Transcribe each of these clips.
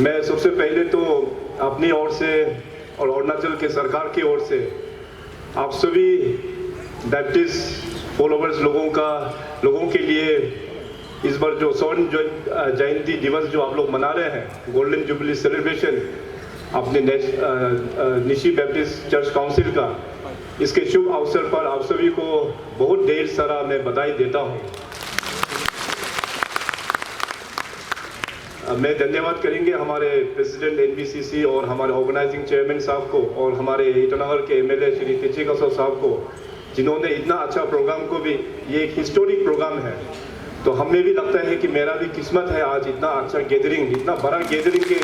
मैं सबसे पहले तो अपनी ओर से और अरुणाचल के सरकार की ओर से आप सभी बैप्टिस्ट फॉलोवर्स लोगों के लिए इस बार जो स्वर्ण जयंती दिवस जो आप लोग मना रहे हैं, गोल्डन जुबली सेलिब्रेशन अपने निशी बैप्टिस्ट चर्च काउंसिल का, इसके शुभ अवसर पर आप सभी को बहुत ढेर सारा मैं बधाई देता हूँ। मैं धन्यवाद करेंगे हमारे प्रेसिडेंट एनबीसीसी और हमारे ऑर्गेनाइजिंग चेयरमैन साहब को और हमारे ईटानगर के एमएलए श्री तेचिकासो साहब को, जिन्होंने इतना अच्छा प्रोग्राम को भी, ये एक हिस्टोरिक प्रोग्राम है, तो हमें भी लगता है कि मेरा भी किस्मत है आज इतना अच्छा गैदरिंग, इतना बड़ा गैदरिंग के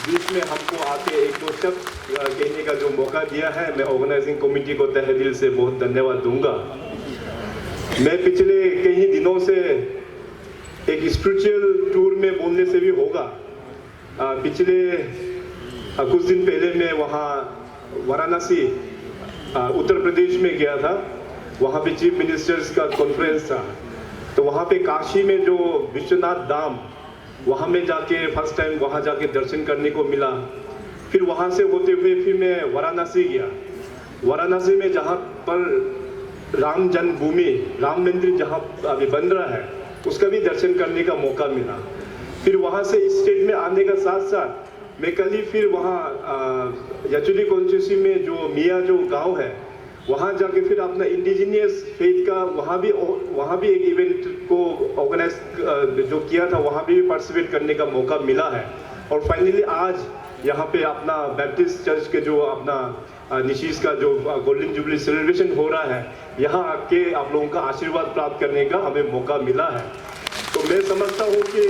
बीच में हमको आके एक दो शब्द कहने का जो मौका दिया है। मैं ऑर्गेनाइजिंग कमेटी को तहे दिल से बहुत धन्यवाद दूंगा। मैं पिछले कई दिनों से एक स्पिरिचुअल टूर में बोलने से भी होगा। पिछले कुछ दिन पहले मैं वहाँ वाराणसी उत्तर प्रदेश में गया था। वहाँ पे चीफ मिनिस्टर्स का कॉन्फ्रेंस था, तो वहाँ पे काशी में जो विश्वनाथ धाम, वहाँ में जाके फर्स्ट टाइम वहाँ जाके दर्शन करने को मिला। फिर वहाँ से होते हुए फिर मैं वाराणसी गया। वाराणसी में जहाँ पर राम जन्मभूमि, राम मंदिर जहाँ अभी बन रहा है, उसका भी दर्शन करने का मौका मिला। फिर वहाँ से इस स्टेट में आने का साथ साथ मैं कल ही फिर वहाँ यचुली कॉन्स्टिट्यूंसी में जो मियाँ जो गांव है, वहाँ जाके फिर अपना इंडिजिनियस फेथ का वहाँ भी एक इवेंट को ऑर्गेनाइज जो किया था, वहाँ भी पार्टिसिपेट करने का मौका मिला है। और फाइनली आज यहाँ पे अपना बैप्टिस्ट चर्च के जो अपना निशीश का जो गोल्डन जुबली सेलिब्रेशन हो रहा है, यहाँ आके आप लोगों का आशीर्वाद प्राप्त करने का हमें मौका मिला है। तो मैं समझता हूँ कि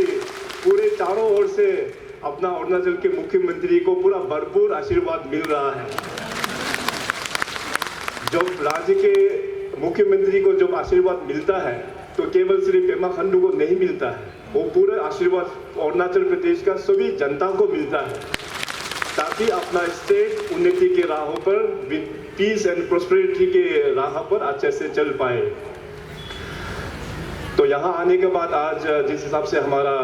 पूरे चारों ओर से अपना अरुणाचल के मुख्यमंत्री को पूरा भरपूर आशीर्वाद मिल रहा है। जब राज्य के मुख्यमंत्री को जब आशीर्वाद मिलता है तो केवल सिर्फ पेमा खांडू को नहीं मिलता है, वो पूरा आशीर्वाद अरुणाचल प्रदेश का सभी जनता को मिलता है, ताकि अपना स्टेट उन्नति के राहों पर, पीस एंड प्रोस्पेरिटी के राह पर अच्छे से चल पाए। तो यहाँ आने के बाद आज जिस हिसाब से हमारा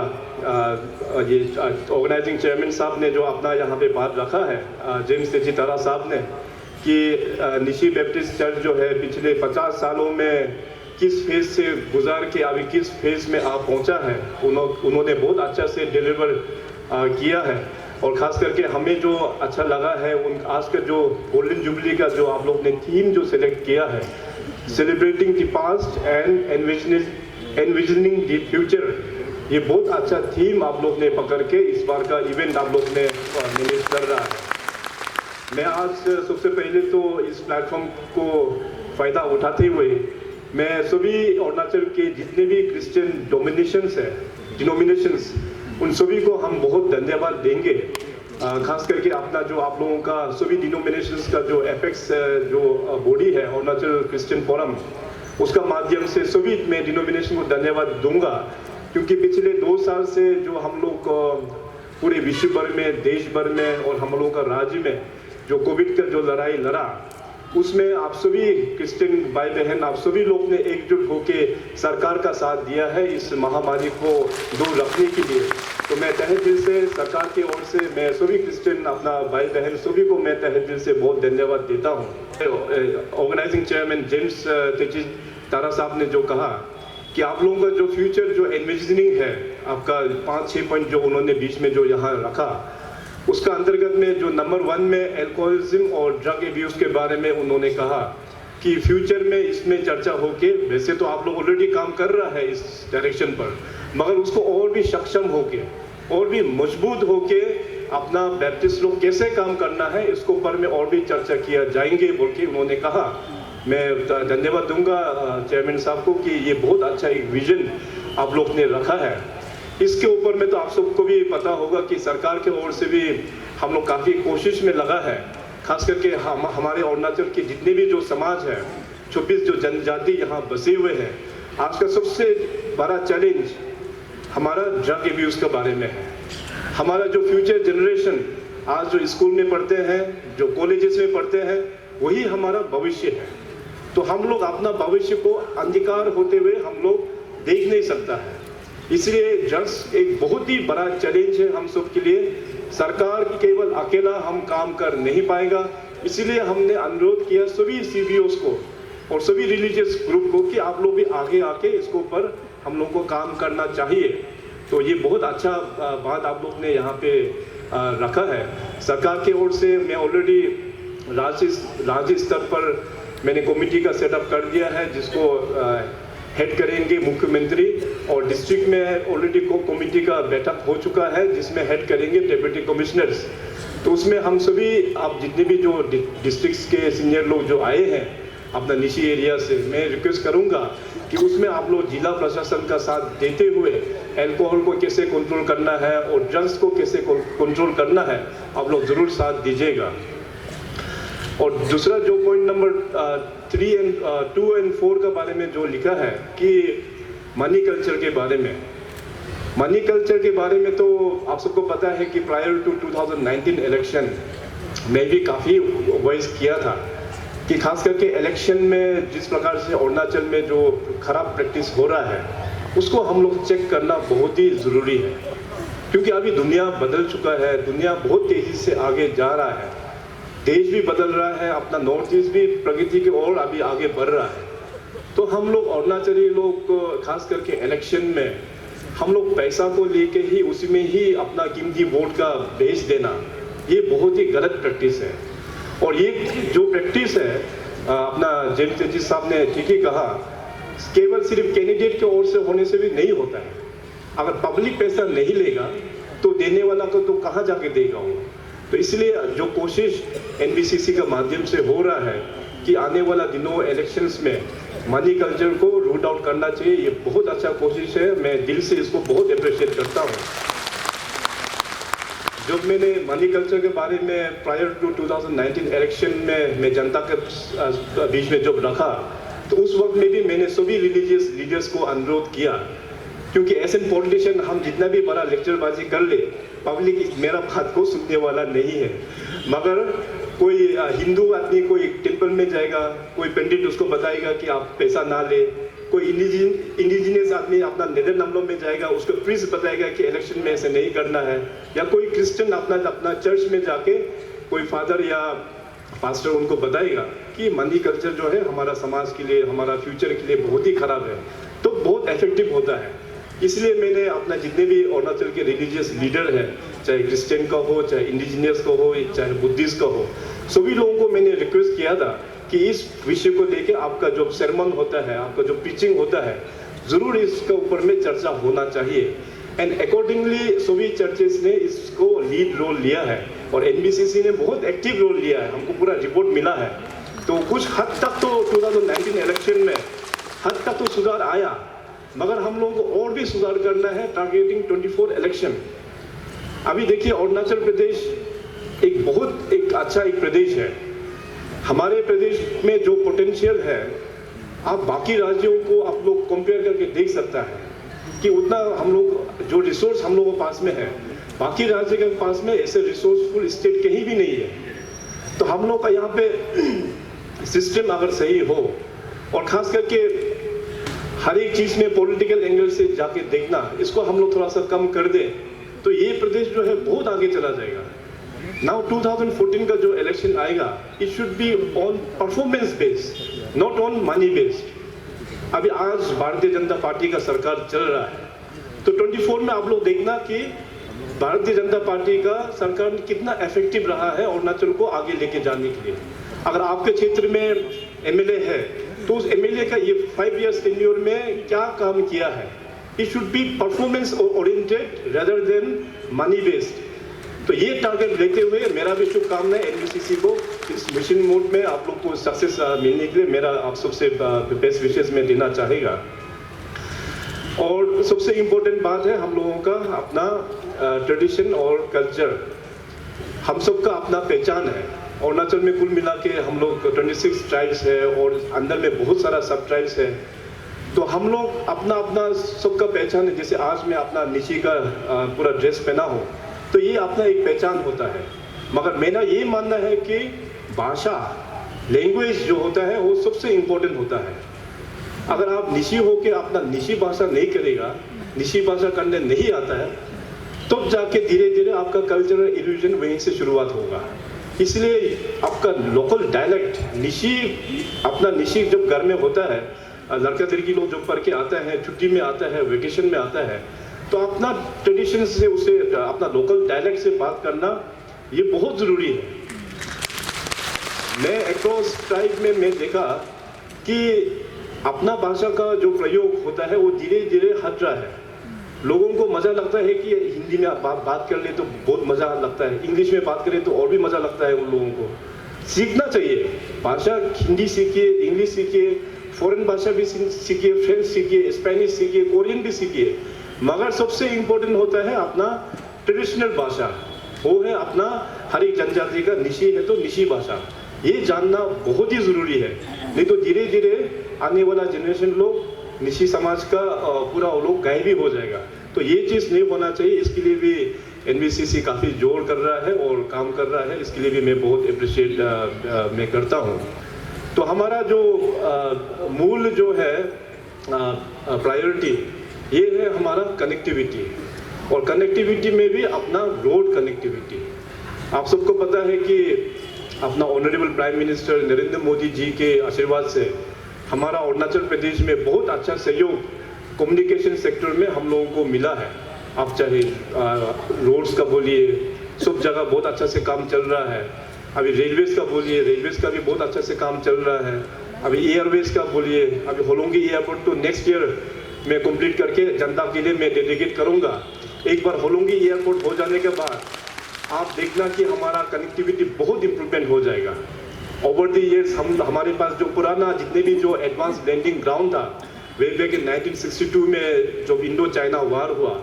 ये ऑर्गेनाइजिंग चेयरमैन साहब ने जो अपना यहाँ पे बात रखा है, जेम्स तेचितारा साहब ने, कि निशी बैप्टिस्ट चर्च जो है पिछले 50 सालों में किस फेज से गुजार के अभी किस फेज में आप पहुँचा है, उन्होंने बहुत अच्छा से डिलीवर किया है। और ख़ास करके हमें जो अच्छा लगा है, आज का जो गोल्डन जुबली का जो आप लोग ने थीम जो सिलेक्ट किया है, celebrating the past and envisioning the future, ये बहुत अच्छा थीम आप लोग ने पकड़ के इस बार का इवेंट आप लोग ने मैनेज कर रहा है। मैं आज सबसे पहले तो इस प्लेटफॉर्म को फ़ायदा उठाते हुए मैं सभी अरुणाचल के जितने भी क्रिश्चियन डिनोमिनेशंस, उन सभी को हम बहुत धन्यवाद देंगे। खास करके अपना जो आप लोगों का सभी डिनोमिनेशंस का जो एपेक्स जो बॉडी है अरुणाचल क्रिश्चियन फोरम, उसका माध्यम से सभी मैं डिनोमिनेशन को धन्यवाद दूंगा, क्योंकि पिछले 2 साल से जो हम लोग पूरे विश्व भर में, देश भर में और हम लोगों का राज्य में जो कोविड का जो लड़ाई लड़ा, उसमें आप सभी क्रिश्चियन भाई बहन, आप सभी लोग ने एकजुट होकर सरकार का साथ दिया है इस महामारी को दूर रखने के लिए। तो मैं तहे दिल से सरकार की ओर से मैं सभी क्रिश्चियन अपना भाई बहन सभी को मैं तहे दिल से बहुत धन्यवाद देता हूँ। ऑर्गेनाइजिंग चेयरमैन जेम्स तेचितारा साहब ने जो कहा कि आप लोगों का जो फ्यूचर जो एनविजनिंग है, आपका 5-6 पॉइंट जो उन्होंने बीच में जो यहाँ रखा, उसका अंतर्गत में जो नंबर 1 में एल्कोहलिज्म और ड्रग एब्यूज के बारे में उन्होंने कहा कि फ्यूचर में इसमें चर्चा होके, वैसे तो आप लोग ऑलरेडी काम कर रहा है इस डायरेक्शन पर, मगर उसको और भी सक्षम होके और भी मजबूत होके अपना बैप्टिस्ट लोग कैसे काम करना है, इसको पर में और भी चर्चा किया जाएंगे बोल के उन्होंने कहा। मैं धन्यवाद दूंगा चेयरमैन साहब को कि ये बहुत अच्छा एक विजन आप लोग ने रखा है। इसके ऊपर में तो आप सबको भी पता होगा कि सरकार के ओर से भी हम लोग काफ़ी कोशिश में लगा है, खास करके हमारे अरुणाचल के जितने भी जो समाज है, 26 जो जनजाति यहाँ बसे हुए हैं, आज का सबसे बड़ा चैलेंज हमारा ड्रग एब्यूज़ के बारे में है। हमारा जो फ्यूचर जनरेशन आज जो स्कूल में पढ़ते हैं, जो कॉलेजेस में पढ़ते हैं, वही हमारा भविष्य है। तो हम लोग अपना भविष्य को अंधकार होते हुए हम लोग देख नहीं सकता है। इसलिए ड्रग्स एक बहुत ही बड़ा चैलेंज है हम सब के लिए। सरकार केवल अकेला हम काम कर नहीं पाएगा, इसलिए हमने अनुरोध किया सभी CBOs को और सभी रिलीजियस ग्रुप को कि आप लोग भी आगे आके इसके ऊपर हम लोग को काम करना चाहिए। तो ये बहुत अच्छा बात आप लोग ने यहाँ पे रखा है। सरकार की ओर से मैं ऑलरेडी राज्य स्तर पर मैंने कमेटी का सेटअप कर दिया है, जिसको हेड करेंगे मुख्यमंत्री, और डिस्ट्रिक्ट में ऑलरेडी कमेटी का बैठक हो चुका है जिसमें हेड करेंगे डेप्यूटी कमिश्नर्स। तो उसमें हम सभी आप जितने भी जो डिस्ट्रिक्ट्स के सीनियर लोग जो आए हैं अपना निशी एरिया से, मैं रिक्वेस्ट करूंगा कि उसमें आप लोग जिला प्रशासन का साथ देते हुए अल्कोहल को कैसे कंट्रोल करना है और ड्रग्स को कैसे कंट्रोल करना है, आप लोग जरूर साथ दीजिएगा। और दूसरा जो पॉइंट नंबर 2 और 4 के बारे में जो लिखा है कि मनी कल्चर के बारे में, मनी कल्चर के बारे में तो आप सबको पता है कि प्रायर टू 2019 इलेक्शन में भी काफ़ी वॉइस किया था कि खास करके इलेक्शन में जिस प्रकार से अरुणाचल में जो खराब प्रैक्टिस हो रहा है उसको हम लोग चेक करना बहुत ही ज़रूरी है, क्योंकि अभी दुनिया बदल चुका है, दुनिया बहुत तेज़ी से आगे जा रहा है, देश भी बदल रहा है, अपना नॉर्थ ईस्ट भी प्रगति की ओर अभी आगे बढ़ रहा है। तो हम लोग अरुणाचली लोग खास करके इलेक्शन में हम लोग पैसा को लेके ही उसी में ही अपना कीमती वोट का बेच देना, ये बहुत ही गलत प्रैक्टिस है। और ये जो प्रैक्टिस है अपना जेम्स तेजी साहब ने ठीक ही कहा, केवल सिर्फ कैंडिडेट की ओर से होने से भी नहीं होता है। अगर पब्लिक पैसा नहीं लेगा तो देने वाला को तो कहाँ जाके देगा वो। तो इसलिए जो कोशिश NBCC के माध्यम से हो रहा है कि आने वाला दिनों इलेक्शंस में मनी कल्चर को रूट आउट करना चाहिए, ये बहुत अच्छा कोशिश है, मैं दिल से इसको बहुत अप्रिशिएट करता हूँ। जब मैंने मनी कल्चर के बारे में प्रायर टू 2019 इलेक्शन में मैं जनता के बीच में जब रखा तो उस वक्त में भी मैंने सभी रिलीजियस लीडर्स को अनुरोध किया, क्योंकि एज एन पॉलिटिशियन हम जितना भी बड़ा लेक्चरबाजी कर ले, पब्लिक मेरा बात को सुनने वाला नहीं है। मगर कोई हिंदू आदमी कोई टेंपल में जाएगा, कोई पंडित उसको बताएगा कि आप पैसा ना ले, कोई इंडिजिनियस आदमी अपना नेदर नंबर में जाएगा, उसको प्रीस्ट बताएगा कि इलेक्शन में ऐसे नहीं करना है, या कोई क्रिश्चियन अपना चर्च में जाके कोई फादर या पास्टर उनको बताएगा कि मनी कल्चर जो है हमारा समाज के लिए, हमारा फ्यूचर के लिए बहुत ही खराब है, तो बहुत इफेक्टिव होता है। इसलिए मैंने अपना जितने भी अरुणाचल के रिलीजियस लीडर हैं, चाहे क्रिश्चियन का हो, चाहे इंडिजिनियस का हो, चाहे बुद्धिस्ट का हो, सभी लोगों को मैंने रिक्वेस्ट किया था कि इस विषय को लेके आपका जो सरमन होता है, आपका जो प्रीचिंग होता है, जरूर इसके ऊपर में चर्चा होना चाहिए। एंड अकॉर्डिंगली सभी चर्चेस ने इसको लीड रोल लिया है और NBCC ने बहुत एक्टिव रोल लिया है, हमको पूरा रिपोर्ट मिला है। तो कुछ हद तक तो 2019 इलेक्शन में हद तक तो सुधार आया, मगर हम लोगों को और भी सुधार करना है टारगेटिंग 24 इलेक्शन। अभी देखिए अरुणाचल प्रदेश एक बहुत अच्छा एक प्रदेश है। हमारे प्रदेश में जो पोटेंशियल है, आप बाकी राज्यों को आप लोग कंपेयर करके देख सकता है कि उतना हम लोग जो रिसोर्स हम लोगों के पास में है, बाकी राज्य के पास में ऐसे रिसोर्सफुल स्टेट कहीं भी नहीं है। तो हम लोग का यहाँ पे सिस्टम अगर सही हो और खास करके हर एक चीज में पॉलिटिकल एंगल से जाके देखना, इसको हम लोग थोड़ा सा कम कर दें तो ये प्रदेश जो है बहुत आगे चला जाएगा। नाउ 2014 का जो इलेक्शन आएगा, it should be on performance based, not on money based. अभी आज भारतीय जनता पार्टी का सरकार चल रहा है, तो 24 में आप लोग देखना कि भारतीय जनता पार्टी का सरकार कितना इफेक्टिव रहा है अरुणाचल को आगे लेके जाने के लिए। अगर आपके क्षेत्र में MLA है तो उस MLA का ये 5 इयर्स टेन्योर में क्या काम किया है, it should be performance oriented rather than money based. तो ये टारगेट लेते हुए मेरा भी शुभकामनाएं NBCC को इस मिशन मोड में आप लोग को सक्सेस मिलने के लिए मेरा आप सबसे बेस्ट विशेष में देना चाहेगा। और सबसे इम्पोर्टेंट बात है हम लोगों का अपना ट्रेडिशन और कल्चर, हम सबका अपना पहचान है। अरुणाचल में कुल मिला के हम लोग 26 ट्राइब्स है और अंदर में बहुत सारा सब ट्राइब्स है। तो हम लोग अपना अपना सबका पहचान है। जैसे आज मैं अपना निशी का पूरा ड्रेस पहना हूँ, तो ये अपना एक पहचान होता है। मगर मेरा ये मानना है कि भाषा, लैंग्वेज जो होता है वो सबसे इम्पोर्टेंट होता है। अगर आप निशी होके अपना निशी भाषा नहीं करेगा निशी भाषा करने नहीं आता है, तब जाके धीरे धीरे आपका कल्चरल इल्यूजन वहीं से शुरुआत होगा। इसलिए आपका लोकल डायलेक्ट निशी, अपना निशी जब घर में होता है, लड़का लड़की लोग जब पढ़ के आता है, छुट्टी में आता है, वेकेशन में आता है, तो अपना ट्रेडिशन से, उसे अपना लोकल डायलेक्ट से बात करना ये बहुत ज़रूरी है। मैं अक्रॉस ट्राइब में मैं देखा कि अपना भाषा का जो प्रयोग होता है वो धीरे धीरे हट रहा है। लोगों को मज़ा लगता है कि हिंदी में बात कर ले तो बहुत मज़ा लगता है, इंग्लिश में बात करें तो और भी मज़ा लगता है। उन लोगों को सीखना चाहिए भाषा, हिंदी सीखिए, इंग्लिश सीखिए, फॉरेन भाषा भी सीखिए, फ्रेंच सीखिए, स्पेनिश सीखिए, कोरियन भी सीखिए, मगर सबसे इम्पोर्टेंट होता है अपना ट्रेडिशनल भाषा। वो है अपना हर एक जनजाति का निशी है तो निशी भाषा, ये जानना बहुत ही ज़रूरी है। नहीं तो धीरे धीरे आने वाला जनरेशन लोग निशी समाज का पूरा वो लोग गायब भी हो जाएगा। तो ये चीज़ नहीं होना चाहिए। इसके लिए भी NBCC काफ़ी जोर कर रहा है और काम कर रहा है। इसके लिए भी मैं बहुत अप्रिशिएट मैं करता हूँ। तो हमारा जो मूल जो है प्रायोरिटी ये है हमारा कनेक्टिविटी, और कनेक्टिविटी में भी अपना रोड कनेक्टिविटी। आप सबको पता है कि अपना honourable prime minister Narendra Modi ji के आशीर्वाद से हमारा अरुणाचल प्रदेश में बहुत अच्छा सहयोग कम्युनिकेशन सेक्टर में हम लोगों को मिला है। आप चाहे रोड्स का बोलिए, सब जगह बहुत अच्छा से काम चल रहा है। अभी रेलवेज का बोलिए, रेलवेज का भी बहुत अच्छा से काम चल रहा है। अभी एयरवेज का बोलिए, अभी होलोंगी एयरपोर्ट तो नेक्स्ट ईयर मैं कंप्लीट करके जनता के लिए मैं डेडिकेट करूंगा। एक बार होलोंगी एयरपोर्ट हो जाने के बाद आप देखना कि हमारा कनेक्टिविटी बहुत इम्प्रूवमेंट हो जाएगा। ओवर द ईयर्स हमारे पास जो पुराना जितने भी जो एडवांस लैंडिंग ग्राउंड था, वे बैक इन 1962 में जो इंडो चाइना वार हुआ,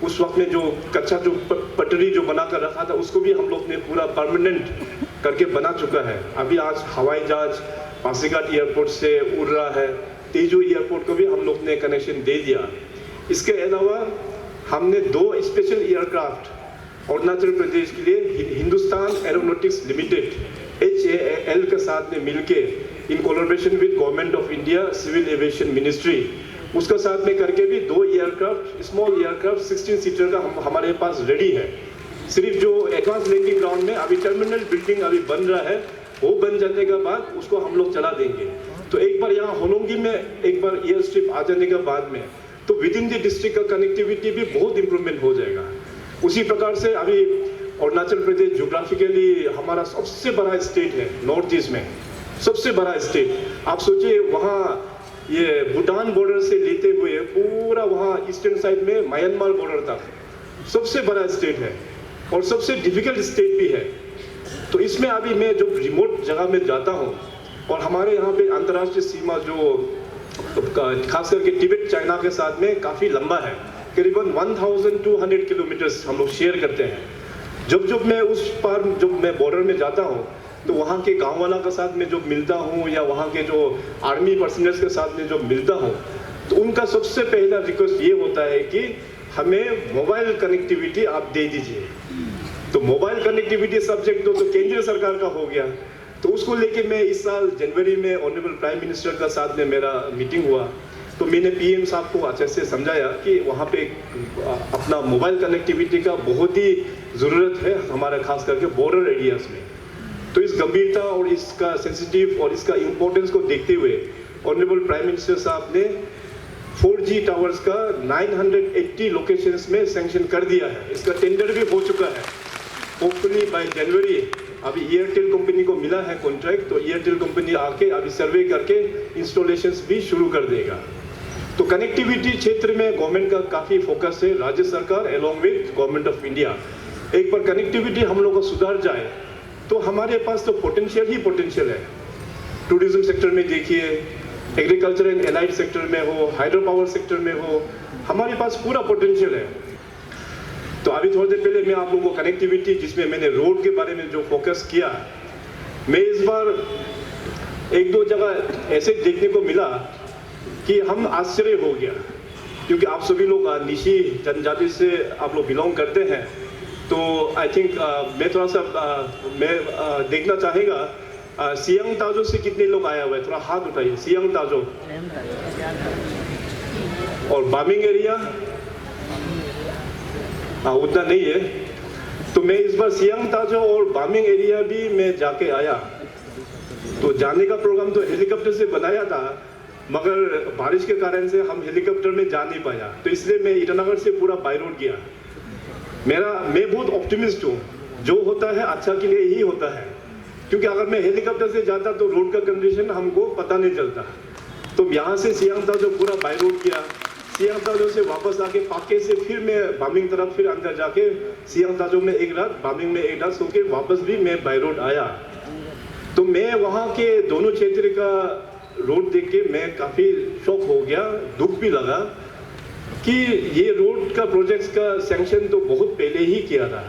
उस वक्त में जो कच्चा जो पटरी जो बना कर रखा था उसको भी हम लोग ने पूरा परमानेंट करके बना चुका है। अभी आज हवाई जहाज पासीघाट एयरपोर्ट से उड़ रहा है, तेजू एयरपोर्ट को भी हम लोग ने कनेक्शन दे दिया। इसके अलावा हमने 2 स्पेशल एयरक्राफ्ट अरुणाचल प्रदेश के लिए हिंदुस्तान एरोनॉटिक्स लिमिटेड HAL के साथ में मिलके in collaboration with government of India civil aviation ministry, उसका साथ में करके भी 2 एयरक्राफ्ट, स्मॉल एयरक्राफ्ट 16 सीटर का हमारे पास रेडी है। सिर्फ जो एडवांस लैंडिंग ग्राउंड में अभी टर्मिनल बिल्डिंग अभी बन रहा है, वो बन जाने के बाद उसको हम लोग चला देंगे। तो एक बार यहाँ होलोंगी में एक बार एयर स्ट्रिप आ जाने के बाद में तो विद इन द डिस्ट्रिक्ट का कनेक्टिविटी भी बहुत इंप्रूवमेंट हो जाएगा। उसी प्रकार से अभी अरुणाचल प्रदेश ज्योग्राफिकली हमारा सबसे बड़ा स्टेट है, नॉर्थ ईस्ट में सबसे बड़ा स्टेट। आप सोचिए वहाँ ये भूटान बॉर्डर से लेते हुए पूरा वहाँ ईस्टर्न साइड में म्यांमार बॉर्डर तक सबसे बड़ा स्टेट है और सबसे डिफिकल्ट स्टेट भी है। तो इसमें अभी मैं जो रिमोट जगह में जाता हूँ और हमारे यहाँ पे अंतर्राष्ट्रीय सीमा जो खास करके तिब्बत चाइना के साथ में काफ़ी लंबा है, करीबन 1200 किलोमीटर्स हम लोग शेयर करते हैं। जब मैं उस पार जब मैं बॉर्डर में जाता हूँ तो वहाँ के गांव वाला के साथ में जो मिलता हूँ या वहाँ के जो आर्मी पर्सनल्स के साथ में जो मिलता हूँ तो उनका सबसे पहला रिक्वेस्ट ये होता है कि हमें मोबाइल कनेक्टिविटी आप दे दीजिए। तो मोबाइल कनेक्टिविटी सब्जेक्ट तो केंद्रीय सरकार का हो गया, तो उसको लेके मैं इस साल जनवरी में ऑनरेबल प्राइम मिनिस्टर का साथ में मेरा मीटिंग हुआ तो मैंने PM साहब को अच्छे से समझाया कि वहाँ पे अपना मोबाइल कनेक्टिविटी का बहुत ही ज़रूरत है हमारा खास करके बॉर्डर एरियाज में। तो इस गंभीरता और इसका सेंसिटिव और इसका इम्पोर्टेंस को देखते हुए ऑनरेबल प्राइम मिनिस्टर साहब ने 4G टावर्स का 980 लोकेशंस में सैंक्शन कर दिया है। इसका टेंडर भी हो चुका है। होपफुली बाय जनवरी अभी एयरटेल कंपनी को मिला है कॉन्ट्रैक्ट, तो एयरटेल कंपनी आके अभी सर्वे करके इंस्टॉलेशंस भी शुरू कर देगा। तो कनेक्टिविटी क्षेत्र में गवर्नमेंट का काफ़ी फोकस है, राज्य सरकार along with government of India. एक बार कनेक्टिविटी हम लोग को सुधार जाए तो हमारे पास तो पोटेंशियल ही पोटेंशियल है। टूरिज्म सेक्टर में देखिए, एग्रीकल्चर एंड एलाइड सेक्टर में हो, हाइड्रो पावर सेक्टर में हो, हमारे पास पूरा पोटेंशियल है। तो अभी थोड़ी देर पहले मैं आप लोगों को कनेक्टिविटी जिसमें मैंने रोड के बारे में जो फोकस किया, मैं इस बार 1-2 जगह ऐसे देखने को मिला कि हम आश्चर्य हो गया, क्योंकि आप सभी लोग निशी जनजाति से आप लोग बिलोंग करते हैं। तो आई थिंक मैं थोड़ा सा मैं देखना चाहेगा सियांग ताजो से कितने लोग आया हुआ है, थोड़ा हाथ उठाइए। सियांग ताजो और बामिंग एरिया उतना नहीं है। तो मैं इस बार सियांग ताजो और बामिंग एरिया भी मैं जाके आया। तो जाने का प्रोग्राम तो हेलीकॉप्टर से बनाया था, मगर बारिश के कारण से हम हेलीकॉप्टर में जा नहीं पाया, तो इसलिए मैं ईटानगर से पूरा बाय रोड गया। मैं बहुत ऑप्टिमिस्ट हूँ, जो होता है अच्छा के लिए ही होता है, क्योंकि अगर मैं हेलीकॉप्टर से जाता तो रोड का कंडीशन हमको पता नहीं चलता। तो यहाँ से सियांग ताजो पूरा बाय रोड किया, सियांग ताजो से वापस आके पाके से फिर मैं बामिंग तरफ फिर अंदर जाके सियांग ताजो में एक रात, बामिंग में एक रात सो के वापस भी मैं बाय रोड आया। तो मैं वहाँ के दोनों क्षेत्र का रोड देख के मैं काफ़ी शॉक हो गया, दुख भी लगा कि ये रोड का प्रोजेक्ट्स का सैंक्शन तो बहुत पहले ही किया था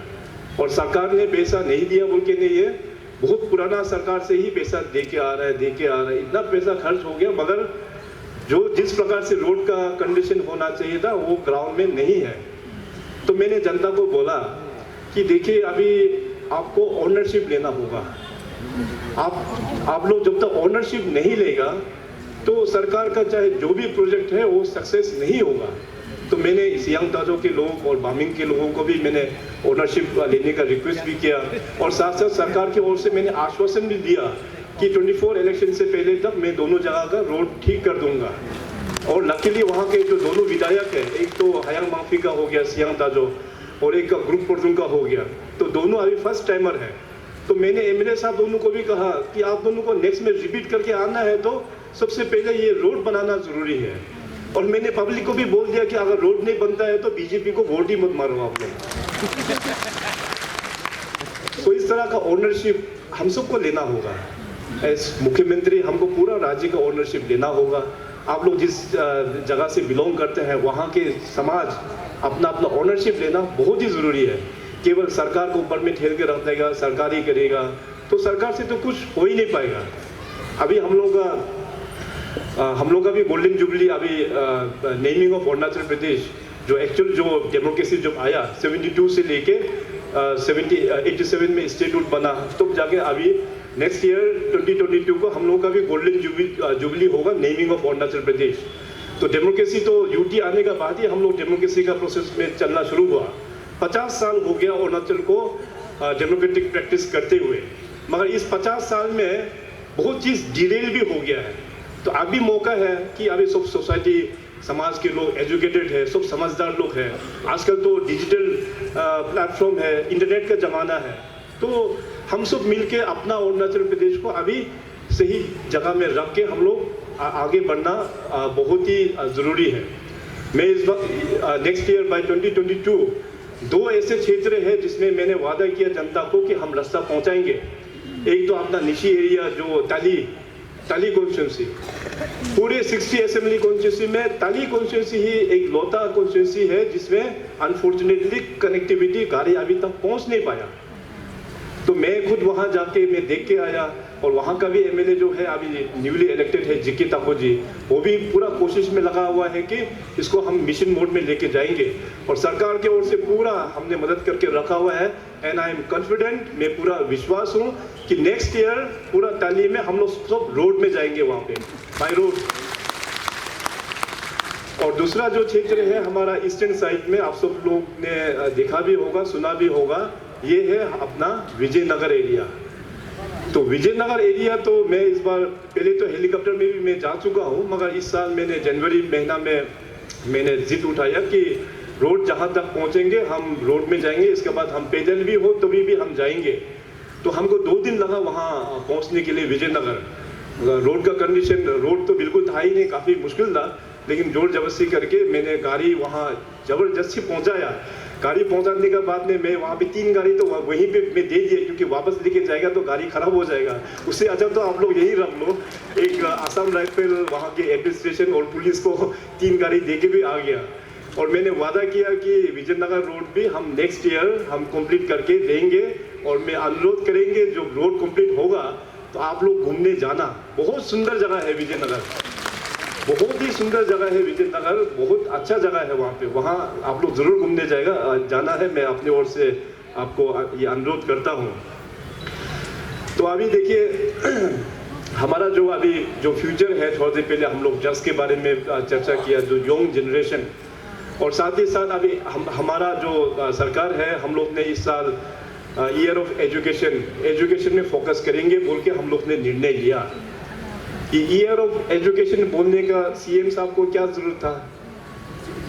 और सरकार ने पैसा नहीं दिया बोल के नहीं है, बहुत पुराना सरकार से ही पैसा दे के आ रहा है, इतना पैसा खर्च हो गया, मगर जो जिस प्रकार से रोड का कंडीशन होना चाहिए था वो ग्राउंड में नहीं है। तो मैंने जनता को बोला कि देखिए अभी आपको ओनरशिप लेना होगा, आप लोग जब तक ओनरशिप नहीं लेगा तो सरकार का चाहे जो भी प्रोजेक्ट है वो सक्सेस नहीं होगा। तो मैंने सियांग ताजो के लोग और बामिंग के लोगों को भी मैंने ओनरशिप लेने का रिक्वेस्ट भी किया और साथ साथ सरकार की ओर से मैंने आश्वासन भी दिया कि 24 इलेक्शन से पहले तक मैं दोनों जगह का रोड ठीक कर दूंगा। और लकीली वहाँ के जो दोनों विधायक है, एक तो हयांग मांगफी का हो गया सियांग ताजो और एक का ग्रुप पोर्टुंग का हो गया, तो दोनों अभी फर्स्ट टाइमर है। तो मैंने एमएलए साहब दोनों को भी कहा कि आप दोनों को नेक्स्ट में रिपीट करके आना है तो सबसे पहले ये रोड बनाना जरूरी है। और मैंने पब्लिक को भी बोल दिया कि अगर रोड नहीं बनता है तो बीजेपी को वोट ही मत मारो आप लोग। तो इस तरह का ओनरशिप हम सबको लेना होगा। एज मुख्यमंत्री हमको पूरा राज्य का ओनरशिप लेना होगा। आप लोग जिस जगह से बिलोंग करते हैं वहाँ के समाज अपना अपना ओनरशिप लेना बहुत ही ज़रूरी है। केवल सरकार को ऊपर में ठेल के रख देगा, सरकार ही करेगा, तो सरकार से तो कुछ हो ही नहीं पाएगा। अभी हम लोग का भी गोल्डन जुबली अभी नेमिंग ऑफ अरुणाचल प्रदेश जो एक्चुअल जो डेमोक्रेसी जब आया 72 से लेके 87 में स्टेटूट बना, तब जाके अभी नेक्स्ट ईयर 2022 को हम लोग का भी गोल्डन जुबली होगा नेमिंग ऑफ अरुणाचल प्रदेश। तो डेमोक्रेसी तो यूटी आने का बाद ही हम लोग डेमोक्रेसी का प्रोसेस में चलना शुरू हुआ। 50 साल हो गया अरुणाचल को डेमोक्रेटिक प्रैक्टिस करते हुए, मगर इस 50 साल में बहुत चीज़ डिरेल भी हो गया है। तो अभी मौका है कि अभी सब सोसाइटी समाज के लोग एजुकेटेड है, सब समझदार लोग हैं। आजकल तो डिजिटल प्लेटफॉर्म है, इंटरनेट का ज़माना है, तो हम सब मिलके अपना अरुणाचल प्रदेश को अभी सही जगह में रख के हम लोग आगे बढ़ना बहुत ही ज़रूरी है। मैं इस बार नेक्स्ट ईयर बाय 2022 दो ऐसे क्षेत्र है जिसमें मैंने वादा किया जनता को कि हम रास्ता पहुंचाएंगे। एक तो अपना निशी एरिया जो ताली कॉन्स्टिट्यूंसी, पूरे 60 असेंबली कॉन्स्टिट्यूंसी में ताली कॉन्स्टिट्यूंसी ही एक लौता कॉन्स्टिट्यूंसी है जिसमें अनफॉर्चुनेटली कनेक्टिविटी गाड़ी अभी तक पहुंच नहीं पाया। तो मैं खुद वहां जाके मैं देख के आया और वहाँ का भी एमएलए जो है अभी न्यूली इलेक्टेड है जिके ताको जी, वो भी पूरा कोशिश में लगा हुआ है कि इसको हम मिशन मोड में लेके जाएंगे और सरकार के ओर से पूरा हमने मदद करके रखा हुआ है। एंड आई एम कॉन्फिडेंट, मैं पूरा विश्वास हूँ कि नेक्स्ट ईयर पूरा ताली में हम लोग सब रोड में जाएंगे वहाँ पे बाय रोड। और दूसरा जो क्षेत्र है हमारा ईस्टर्न साइड में, आप सब लोग ने देखा भी होगा, सुना भी होगा, ये है अपना विजयनगर एरिया। तो विजयनगर एरिया तो मैं इस बार पहले तो हेलीकॉप्टर में भी मैं जा चुका हूँ, मगर इस साल मैंने जनवरी महीना में मैंने जिद उठाया कि रोड जहाँ तक पहुँचेंगे हम रोड में जाएंगे, इसके बाद हम पैदल भी हो तभी भी हम जाएंगे। तो हमको 2 दिन लगा वहाँ पहुँचने के लिए विजयनगर। रोड का कंडीशन, रोड तो बिल्कुल था ही नहीं, काफ़ी मुश्किल था, लेकिन जोर जबरदस्ती करके मैंने गाड़ी वहाँ जबरदस्ती पहुँचाया। गाड़ी पहुंचाने के बाद में मैं वहाँ पे 3 गाड़ी तो वहीं पे मैं दे दिए, क्योंकि वापस लेके जाएगा तो गाड़ी खराब हो जाएगा। उससे अच्छा तो आप लोग यही रख लो। एक आसाम राइफल वहाँ के एडमिनिस्ट्रेशन और पुलिस को 3 गाड़ी दे के भी आ गया। और मैंने वादा किया कि विजयनगर रोड भी हम नेक्स्ट ईयर हम कंप्लीट करके देंगे। और मैं अनुरोध करेंगे जो रोड कंप्लीट होगा तो आप लोग घूमने जाना। बहुत सुंदर जगह है विजयनगर, बहुत ही सुंदर जगह है विजयनगर, बहुत अच्छा जगह है वहाँ पे। वहाँ आप लोग जरूर घूमने जाना है। मैं अपनी ओर से आपको ये अनुरोध करता हूँ। तो अभी देखिए हमारा जो अभी जो फ्यूचर है, थोड़ी देर पहले हम लोग जस्ट के बारे में चर्चा किया, जो यंग जनरेशन और साथ ही साथ अभी हमारा जो सरकार है, हम लोग ने इस साल ईयर ऑफ एजुकेशन में फोकस करेंगे बोल के हम लोग ने निर्णय लिया। कि ईयर ऑफ एजुकेशन बोलने का सीएम साहब को क्या जरूरत था,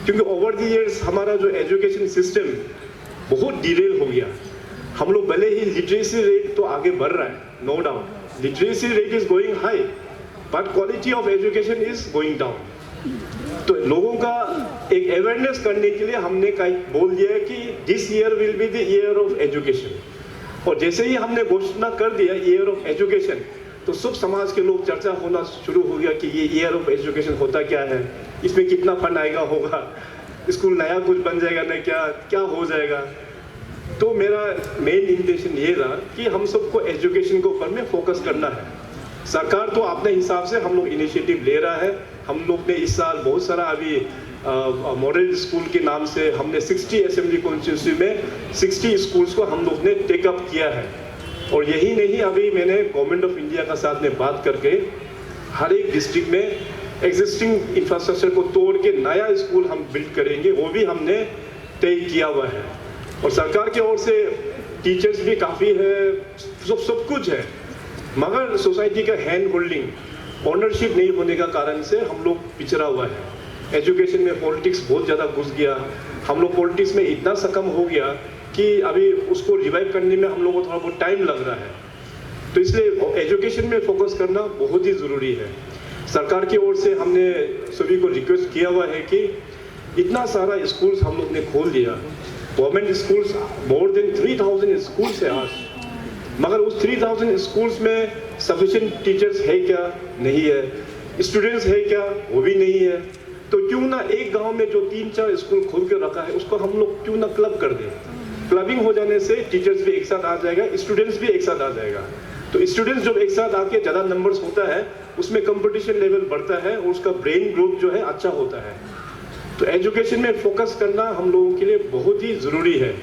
क्योंकि ओवर द इयर्स हमारा जो एजुकेशन सिस्टम बहुत डिरेल हो गया। हम लोग भले ही लिटरेसी रेट तो आगे बढ़ रहा है, no doubt, literacy rate is going high, but quality of education is going down. तो लोगों का एक अवेयरनेस करने के लिए हमने कहीं बोल दिया कि this year will be the year of education. और जैसे ही हमने घोषणा कर दिया ईयर ऑफ एजुकेशन, तो सब समाज के लोग चर्चा होना शुरू हो गया कि ये ईयर ऑफ एजुकेशन होता क्या है, इसमें कितना फंड आएगा, होगा स्कूल नया कुछ बन जाएगा ना, क्या हो जाएगा। तो मेरा मेन इंटेंशन ये था कि हम सबको एजुकेशन के ऊपर में फोकस करना है। सरकार तो अपने हिसाब से हम लोग इनिशिएटिव ले रहा है। हम लोग ने इस साल बहुत सारा अभी मॉडल स्कूल के नाम से हमने 60 असेंबली कॉन्स्टिट्यूंसी में 60 स्कूल्स को हम लोग ने टेकअप किया है। और यही नहीं, अभी मैंने गवर्नमेंट ऑफ इंडिया का साथ में बात करके हर एक डिस्ट्रिक्ट में एग्जिस्टिंग इंफ्रास्ट्रक्चर को तोड़ के नया स्कूल हम बिल्ड करेंगे, वो भी हमने तय किया हुआ है। और सरकार की ओर से टीचर्स भी काफ़ी है, सब कुछ है, मगर सोसाइटी का हैंड होल्डिंग, ओनरशिप नहीं होने का कारण से हम लोग पिछड़ा हुआ है। एजुकेशन में पॉलिटिक्स बहुत ज़्यादा घुस गया, हम लोग पॉलिटिक्स में इतना सकम हो गया कि अभी उसको रिवाइव करने में हम लोगों को थोड़ा बहुत टाइम लग रहा है। तो इसलिए एजुकेशन में फोकस करना बहुत ही ज़रूरी है। सरकार की ओर से हमने सभी को रिक्वेस्ट किया हुआ है कि इतना सारा स्कूल्स हम लोग ने खोल दिया, government schools more than 3000 schools है आज, मगर उस 3000 स्कूल्स में सफिशिएंट टीचर्स है क्या, नहीं है, स्टूडेंट्स है क्या, वो भी नहीं है। तो क्यों ना एक गांव में जो 3-4 स्कूल खोल के रखा है उसको हम लोग क्यों ना क्लब कर दें। क्लबिंग हो जाने से टीचर्स भी एक साथ आ जाएगा, स्टूडेंट्स भी एक साथ आ जाएगा। तो स्टूडेंट्स जब एक साथ आके ज़्यादा नंबर्स होता है, उसमें कंपटीशन लेवल बढ़ता है और उसका ब्रेन ग्रोथ जो है अच्छा होता है। तो एजुकेशन में फोकस करना हम लोगों के लिए बहुत ही ज़रूरी है।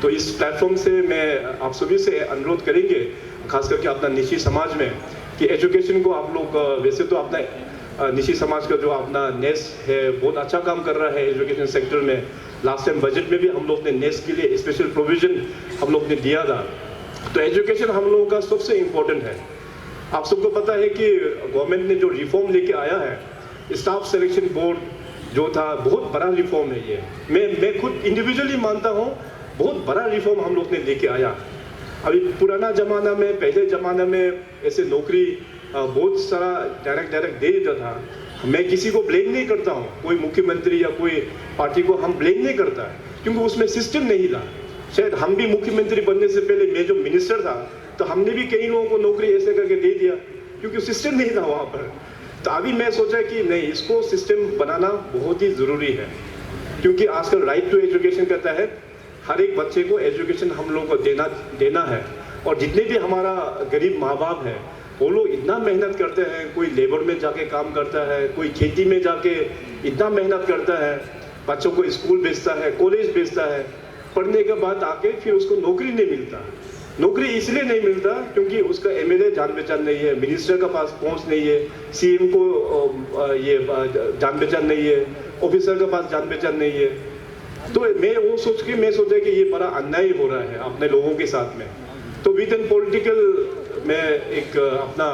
तो इस प्लेटफॉर्म से मैं आप सभी से अनुरोध करेंगे, खास करके अपना निशी समाज में, कि एजुकेशन को आप लोग, वैसे तो अपना निशी समाज का जो अपना नेस है बहुत अच्छा काम कर रहा है एजुकेशन सेक्टर में। लास्ट टाइम बजट में भी हम लोग ने नेस के लिए स्पेशल प्रोविजन हम लोग ने दिया था। तो एजुकेशन हम लोगों का सबसे इम्पोर्टेंट है। आप सबको पता है कि गवर्नमेंट ने जो रिफॉर्म लेके आया है, स्टाफ सिलेक्शन बोर्ड जो था, बहुत बड़ा रिफॉर्म है ये। मैं खुद इंडिविजुअली मानता हूँ बहुत बड़ा रिफॉर्म हम लोग ने लेके आया। अभी पुराना ज़माना में, पहले ज़माना में ऐसे नौकरी बहुत सारा डायरेक्ट दे देता था। मैं किसी को ब्लेम नहीं करता हूँ, कोई मुख्यमंत्री या कोई पार्टी को हम ब्लेम नहीं करता है, क्योंकि उसमें सिस्टम नहीं था। शायद हम भी मुख्यमंत्री बनने से पहले, मैं जो मिनिस्टर था, तो हमने भी कई लोगों को नौकरी ऐसे करके दे दिया, क्योंकि सिस्टम नहीं था वहाँ पर। तो अभी मैं सोचा कि नहीं, इसको सिस्टम बनाना बहुत ही ज़रूरी है, क्योंकि आजकल राइट टू एजुकेशन कहता है हर एक बच्चे को एजुकेशन हम लोगों को देना है। और जितने भी हमारा गरीब माँ बाप है, वो लोग इतना मेहनत करते हैं, कोई लेबर में जाके काम करता है, कोई खेती में जाके इतना मेहनत करता है, बच्चों को स्कूल भेजता है, कॉलेज भेजता है, पढ़ने के बाद आके फिर उसको नौकरी नहीं मिलता। नौकरी इसलिए नहीं मिलता क्योंकि उसका एमएलए जान पहचान नहीं है, मिनिस्टर का पास पहुंच नहीं है, सीएम को ये जान पहचान नहीं है, ऑफिसर के पास जान पहचान नहीं है। तो मैं सोचा कि ये बड़ा अन्याय हो रहा है अपने लोगों के साथ में। तो विद इन पॉलिटिकल मैं एक अपना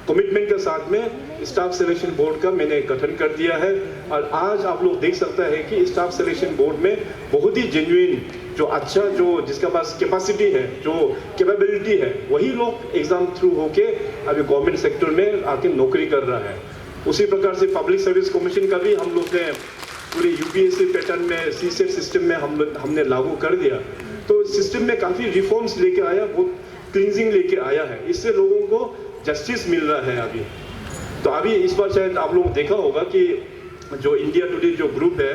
कमिटमेंट के साथ में स्टाफ सिलेक्शन बोर्ड का मैंने गठन कर दिया है। और आज आप लोग देख सकते हैं कि स्टाफ सिलेक्शन बोर्ड में बहुत ही जेन्युइन, जो अच्छा, जो जिसका पास कैपेसिटी है, जो कैपेबिलिटी है, वही लोग एग्जाम थ्रू होके अभी गवर्नमेंट सेक्टर में आके नौकरी कर रहा है। उसी प्रकार से पब्लिक सर्विस कमीशन का भी हम लोग ने पूरे यूपीएससी पैटर्न में, सीसेट सिस्टम में हमने लागू कर दिया। तो सिस्टम में काफ़ी रिफॉर्म्स लेके आया, बहुत क्लींजिंग लेके आया है, इससे लोगों को जस्टिस मिल रहा है अभी। तो अभी इस बार शायद आप लोग देखा होगा कि जो इंडिया टुडे जो ग्रुप है,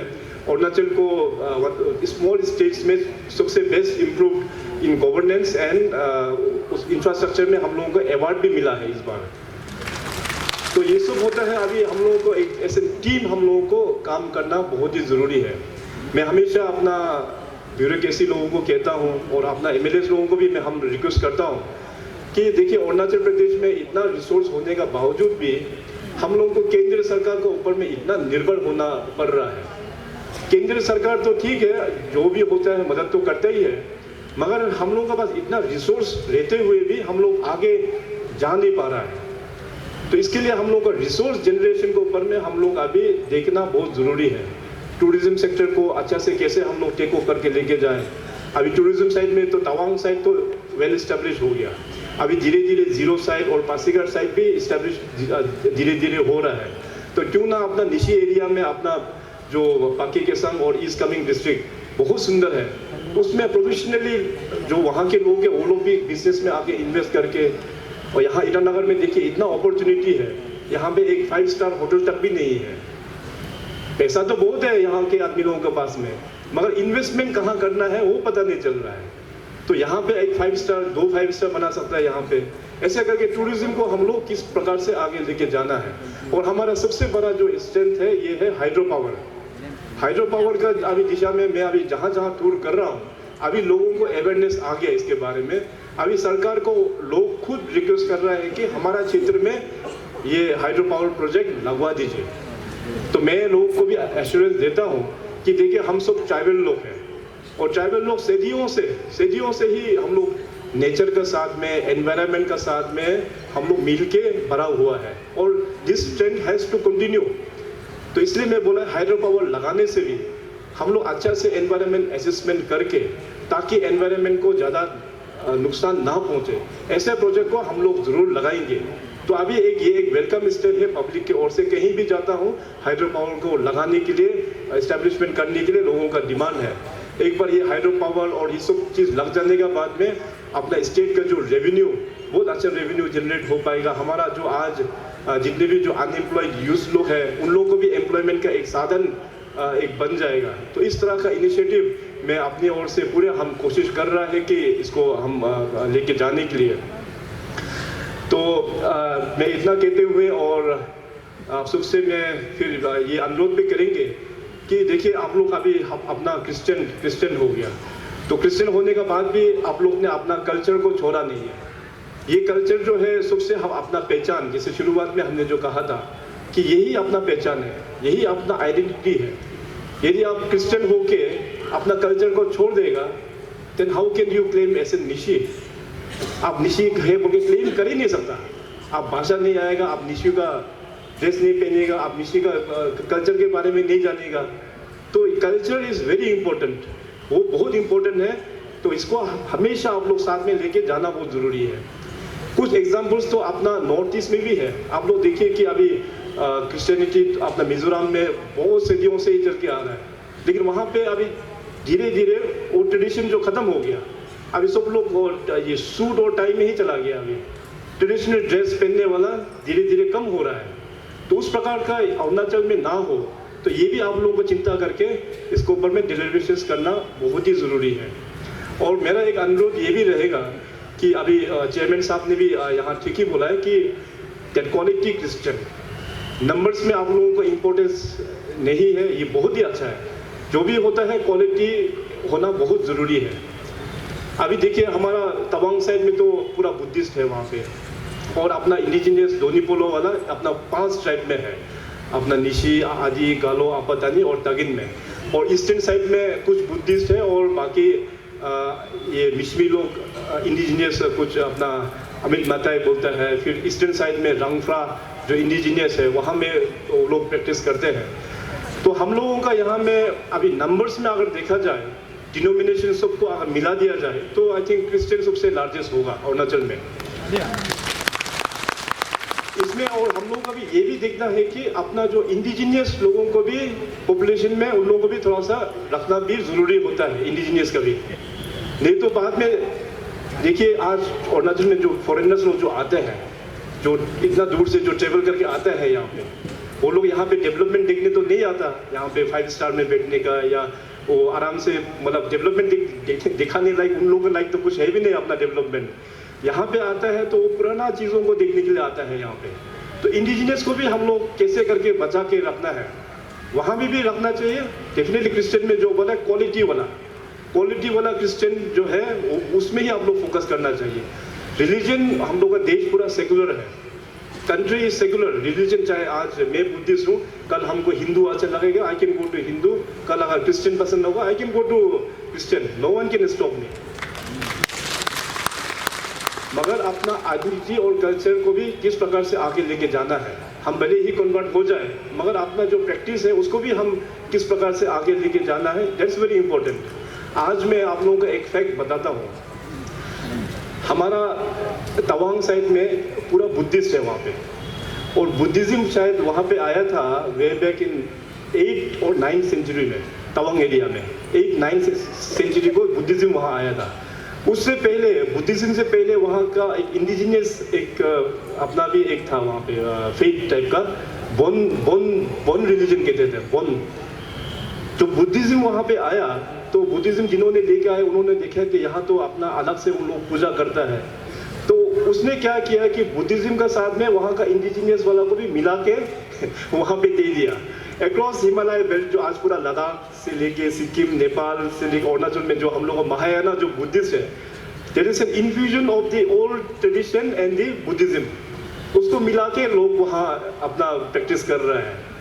अरुणाचल को स्मॉल स्टेट्स में सबसे best improved in governance and उस इंफ्रास्ट्रक्चर में हम लोगों को अवार्ड भी मिला है इस बार। तो ये सब होता है। अभी हम लोगों को एक ऐसे टीम, हम लोगों को काम करना बहुत ही ज़रूरी है। मैं हमेशा अपना ब्यूरोक्रेसी लोगों को कहता हूँ और अपना एमएलए लोगों को भी हम रिक्वेस्ट करता हूँ कि देखिए, अरुणाचल प्रदेश में इतना रिसोर्स होने का बावजूद भी हम लोगों को केंद्र सरकार के ऊपर में इतना निर्भर होना पड़ रहा है। केंद्र सरकार तो ठीक है, जो भी होता है मदद तो करता ही है, मगर हम लोगों के पास इतना रिसोर्स रहते हुए भी हम लोग आगे जा नहीं पा रहा है। तो इसके लिए हम लोग को रिसोर्स जनरेशन के ऊपर में हम लोग अभी देखना बहुत ज़रूरी है। टूरिज्म सेक्टर को अच्छा से कैसे हम लोग टेक ओवर करके लेके जाएं। अभी टूरिज्म साइड में तो तवांग साइड तो वेल इस्टेब्लिश हो गया, अभी धीरे धीरे जीरो साइड और पासीघाट साइड भी इस्टेब्लिश धीरे धीरे हो रहा है। तो क्यों ना अपना निशी एरिया में अपना जो पाकी केसांग और ईस्ट कामेंग डिस्ट्रिक्ट बहुत सुंदर है, उसमें प्रोफेशनली जो वहाँ के लोग हैं वो लोग भी बिजनेस में आके इन्वेस्ट करके, और यहाँ ईटानगर में देखिए इतना अपॉर्चुनिटी है, यहाँ पे एक 5 स्टार होटल तक भी नहीं है। पैसा तो बहुत है यहाँ के आदमी लोगों के पास में, मगर इन्वेस्टमेंट कहाँ करना है वो पता नहीं चल रहा है। तो यहाँ पे एक 5 स्टार 2 5 स्टार बना सकता है यहाँ पे। ऐसे करके टूरिज्म को हम लोग किस प्रकार से आगे लेके जाना है। और हमारा सबसे बड़ा जो स्ट्रेंथ है ये है हाइड्रो पावर। हाइड्रो पावर का अभी दिशा में मैं अभी जहाँ जहाँ टूर कर रहा हूँ, अभी लोगों को अवेयरनेस आ गया इसके बारे में। अभी सरकार को लोग खुद रिक्वेस्ट कर रहा है कि हमारा क्षेत्र में ये हाइड्रो पावर प्रोजेक्ट लगवा दीजिए। तो मैं लोगों को भी एश्योरेंस देता हूँ कि देखिए हम सब ट्राइबल लोग हैं, और ट्राइबल लोग सदियों से ही हम लोग नेचर के साथ में, एनवायरनमेंट का साथ में हम लोग मिल के भरा हुआ है, और this trend has to continue. तो इसलिए मैं बोला हाइड्रो पावर लगाने से भी हम लोग अच्छा से एनवायरनमेंट असेसमेंट करके, ताकि एनवायरनमेंट को ज़्यादा नुकसान ना पहुंचे, ऐसे प्रोजेक्ट को हम लोग ज़रूर लगाएंगे। तो अभी ये एक वेलकम स्टेप है पब्लिक की ओर से। कहीं भी जाता हूँ हाइड्रो पावर को लगाने के लिए, एस्टेब्लिशमेंट करने के लिए लोगों का डिमांड है। एक बार ये हाइड्रो पावर और ये सब चीज़ लग जाने के बाद में अपना स्टेट का जो रेवेन्यू, बहुत अच्छा रेवेन्यू जनरेट हो पाएगा। हमारा जो आज जितने भी जो अनएम्प्लॉयड यूथ लोग हैं उन लोगों को भी एम्प्लॉयमेंट का एक साधन एक बन जाएगा। तो इस तरह का इनिशिएटिव मैं अपनी ओर से पूरे हम कोशिश कर रहा है कि इसको हम लेके जाने के लिए। तो मैं इतना कहते हुए और आप सबसे मैं फिर ये अनुरोध भी करेंगे कि देखिए आप लोग अभी अपना क्रिश्चियन हो गया, तो क्रिश्चियन होने के बाद भी आप लोग ने अपना कल्चर को छोड़ा नहीं है। ये कल्चर जो है सबसे हम अपना पहचान, जैसे शुरुआत में हमने जो कहा था कि यही अपना पहचान है, यही अपना आइडेंटिटी है। यदि आप क्रिश्चियन होके अपना कल्चर को छोड़ देगा, then how can you claim as a Nishi? आप निशी है बोल के क्लेम कर ही नहीं सकता। आप भाषा नहीं आएगा, आप निशी का ड्रेस नहीं पहनेगा, आप निशी का कल्चर के बारे में नहीं जानेगा। तो कल्चर इज़ वेरी इंपॉर्टेंट, वो बहुत इंपॉर्टेंट है। तो इसको हमेशा आप लोग साथ में लेके जाना बहुत ज़रूरी है। कुछ एग्जाम्पल्स तो अपना नॉर्थ ईस्ट में भी है। आप लोग देखिए कि अभी क्रिश्चियनिटी अपना मिजोरम में बहुत सदियों से ही चल के आ रहा है, लेकिन वहाँ पे अभी धीरे धीरे वो ट्रेडिशन जो ख़त्म हो गया, अभी सब लोग ये सूट और टाई में ही चला गया। अभी ट्रेडिशनल ड्रेस पहनने वाला धीरे धीरे कम हो रहा है। तो उस प्रकार का अरुणाचल में ना हो, तो ये भी आप लोगों को चिंता करके इसके ऊपर में डिलीवरेशंस करना बहुत ही ज़रूरी है। और मेरा एक अनुरोध ये भी रहेगा कि अभी चेयरमैन साहब ने भी यहाँ ठीक ही बोला है कि दैट क्वालिटी क्रिश्चियन नंबर्स में आप लोगों को इम्पोर्टेंस नहीं है, ये बहुत ही अच्छा है। जो भी होता है क्वालिटी होना बहुत ज़रूरी है। अभी देखिए हमारा तवांग साइड में तो पूरा बुद्धिस्ट है वहाँ पे, और अपना इंडिजिनियस दोनीपोलो वाला अपना 5 ट्राइब में है, अपना निशी, आदि, गालो, आपतानी और तगिन में। और ईस्टर्न साइड में कुछ बुद्धिस्ट है और बाकी ये मिश्मी लोग इंडिजिनियस कुछ अपना अमित माताएं बोलता है। फिर ईस्टर्न साइड में रंगफ्रा जो इंडिजिनियस है वहाँ में वो लोग प्रैक्टिस करते हैं। तो हम लोगों का यहाँ में अभी नंबर्स में अगर देखा जाए, डिनोमिनेशन सबको अगर मिला दिया जाए, तो आई थिंक क्रिश्चियन सबसे लार्जेस्ट होगा अरुणाचल में इसमें। और हम लोगों का भी ये भी देखना है कि अपना जो इंडिजिनियस लोगों को भी पॉपुलेशन में उन लोगों को भी थोड़ा सा रखना भी ज़रूरी होता है, इंडिजिनियस का भी। नहीं तो बाद में देखिए आज अरुणाचल में जो फॉरेनर्स लोग जो आते हैं, जो इतना दूर से जो ट्रेवल करके आता है यहाँ पे, वो लोग यहाँ पे डेवलपमेंट देखने तो नहीं आता। यहाँ पे 5 स्टार में बैठने का या वो आराम से मतलब डेवलपमेंट दिखाने लायक उन लोगों के लायक तो कुछ है भी नहीं अपना डेवलपमेंट। यहाँ पे आता है तो वो पुराना चीज़ों को देखने के लिए आता है यहाँ पे। तो इंडिजिनियस को भी हम लोग कैसे करके बचा के रखना है, वहाँ भी रखना चाहिए। डेफिनेटली क्रिश्चियन में जो बोला क्वालिटी वाला क्रिश्चियन जो है उसमें ही आप लोग फोकस करना चाहिए। रिलीजन हम लोग का देश पूरा सेकुलर है, कंट्री इज सेकुलर, रिलीजन चाहे आज मैं बुद्धिस्ट हूँ, कल हमको हिंदू अच्छा लगेगा, I can go to Hindu, कल अगर क्रिश्चियन पसंद होगा, I can go to Christian, no one can stop me. मगर अपना आइडेंटिटी और कल्चर को भी किस प्रकार से आगे लेके जाना है, हम भले ही कन्वर्ट हो जाए मगर अपना जो प्रैक्टिस है उसको भी हम किस प्रकार से आगे लेके जाना है, दैट्स वेरी इंपॉर्टेंट। आज मैं आप लोगों को एक फैक्ट बताता हूँ, हमारा तवांग साइड में पूरा बुद्धिस्ट है वहाँ पे, और बुद्धिज्म शायद वहाँ पे आया था वे बैक इन 8 और 9 सेंचुरी में, तवांग एरिया में 8-9 सेंचुरी को बुद्धिज्म वहाँ आया था। उससे पहले, बुद्धिज्म से पहले वहाँ का एक इंडिजिनियस एक अपना भी एक था वहाँ पे फेथ टाइप का, बोन रिलीजन कहते थे, बोन। तो बुद्धिज्म वहाँ पे आया तो बुद्धिज्म जिन्होंने लेके आए उन्होंने देखा कि यहाँ तो अपना अलग से उन लोग पूजा करता है, तो उसने क्या किया कि बुद्धिज्म का साथ में वहाँ का इंडिजिनियस वाला को भी मिला के वहाँ पे दे दिया। अक्रॉस हिमालय बेल्ट जो आज पूरा लद्दाख से लेके सिक्किम, नेपाल से लेके अरुणाचल में जो हम लोग महायाना जो बुद्धिस्ट है, there is an infusion of the old tradition and the Buddhism, उसको मिला के लोग वहाँ अपना प्रैक्टिस कर रहे हैं।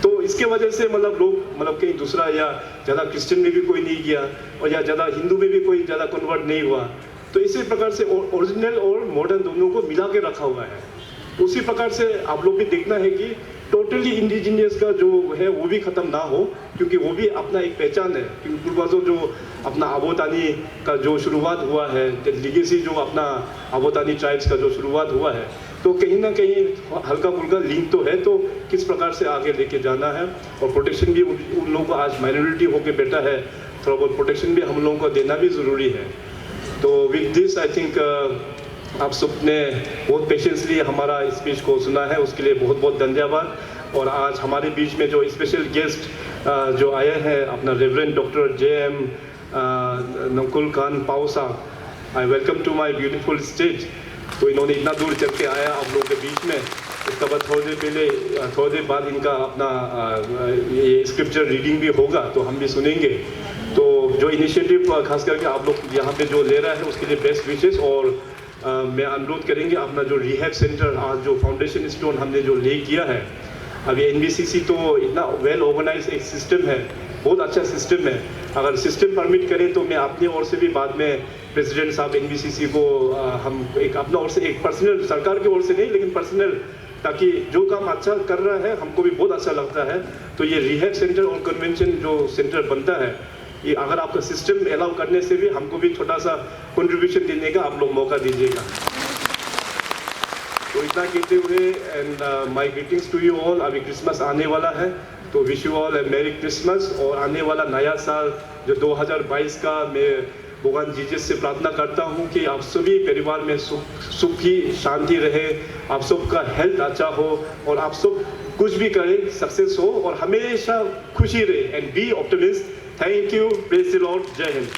तो इसके वजह से मतलब लोग मतलब कहीं दूसरा या ज़्यादा क्रिश्चियन में भी कोई नहीं गया और या ज़्यादा हिंदू में भी कोई ज़्यादा कन्वर्ट नहीं हुआ। तो इसी प्रकार से ओरिजिनल और मॉडर्न दोनों को मिला के रखा हुआ है। उसी प्रकार से आप लोग भी देखना है कि टोटली इंडिजिनियस का जो है वो भी खत्म ना हो, क्योंकि वो भी अपना एक पहचान है। क्योंकि पूर्वजों जो अपना आबोतानी का जो शुरुआत हुआ है, लिगेसी जो अपना आबोतानी ट्राइब्स का जो शुरुआत हुआ है, तो कहीं ना कहीं हल्का फुल्का लिंक तो है। तो किस प्रकार से आगे लेके जाना है, और प्रोटेक्शन भी उन लोगों को आज माइनॉरिटी होके बैठा है, थोड़ा बहुत प्रोटेक्शन भी हम लोगों को देना भी ज़रूरी है। तो विद दिस आई थिंक आप सबने बहुत पेशेंसली हमारा स्पीच को सुना है, उसके लिए बहुत बहुत धन्यवाद। और आज हमारे बीच में जो स्पेशल गेस्ट जो आए हैं, अपना reverend doctor JM Nakul Khan Pao sahab, I welcome to my beautiful state. तो इन्होंने इतना दूर चल के आया आप लोगों के बीच में। इसके बाद थोड़ी देर बाद इनका अपना ये स्क्रिप्चर रीडिंग भी होगा, तो हम भी सुनेंगे। तो जो इनिशिएटिव खास करके आप लोग यहाँ पे जो ले रहा है उसके लिए बेस्ट विशेस। और मैं अनुरोध करेंगे अपना जो रिहैब सेंटर आज जो फाउंडेशन स्टोन हमने जो ले किया है, अभी NBCC तो इतना वेल ऑर्गेनाइज एक सिस्टम है, बहुत अच्छा सिस्टम है। अगर सिस्टम परमिट करे तो मैं अपनी ओर से भी बाद में प्रेसिडेंट साहब NBCC को हम एक अपना ओर से एक पर्सनल, सरकार की ओर से नहीं लेकिन पर्सनल, ताकि जो काम अच्छा कर रहा है हमको भी बहुत अच्छा लगता है। तो ये रिहैब सेंटर और कन्वेंशन जो सेंटर बनता है, ये अगर आपका सिस्टम अलाउ करने से भी हमको भी छोटा सा कंट्रीब्यूशन देने का आप लोग मौका दीजिएगा। तो इतना कहते हुए and my greetings to you all. अभी क्रिसमस आने वाला है, तो विश यू ऑल ए मेरी क्रिसमस। और आने वाला नया साल जो 2022 का, मैं भगवान जीसस से प्रार्थना करता हूँ कि आप सभी परिवार में सुखी शांति रहे, आप सबका हेल्थ अच्छा हो और आप सब कुछ भी करें सक्सेस हो और हमेशा खुशी रहे। And be optimist. Thank you, praise the Lord, जय हिंद।